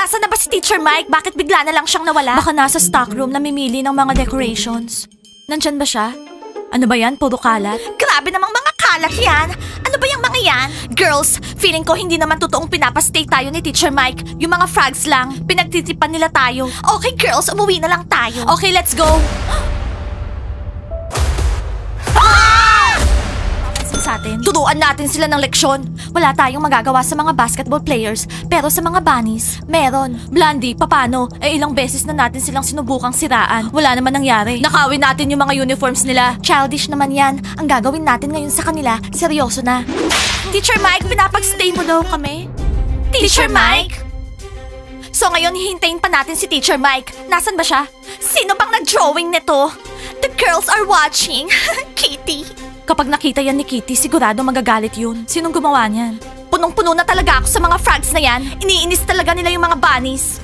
Nasaan na ba si Teacher Mike? Bakit bigla na lang siyang nawala? Baka nasa stockroom namimili ng mga decorations. Nandyan ba siya? Ano ba yan? Puro kalat? Grabe namang mga kalat yan! Ano ba yung mga yan? Girls, feeling ko hindi naman totoong pinapastay tayo ni Teacher Mike. Yung mga frogs lang, pinagtitipan nila tayo. Okay girls, umuwi na lang tayo. Okay, let's go! Sa atin. Turuan natin sila ng leksyon. Wala tayong magagawa sa mga basketball players, pero sa mga bunnies, meron. Blondie, papano? Ilang beses na natin silang sinubukang siraan. Wala naman nangyari. Nakawin natin yung mga uniforms nila. Childish naman yan. Ang gagawin natin ngayon sa kanila, seryoso na. Teacher Mike, pinapag-stay mo daw kami. Teacher Mike? So ngayon, hihintayin pa natin si Teacher Mike. Nasaan ba siya? Sino bang nag-drawing nito? The girls are watching. Kitty. Kapag nakita yan ni Kitty, sigurado magagalit yun. Sinong gumawa niyan? Punong-puno na talaga ako sa mga frogs na yan. Iniinis talaga nila yung mga bunnies.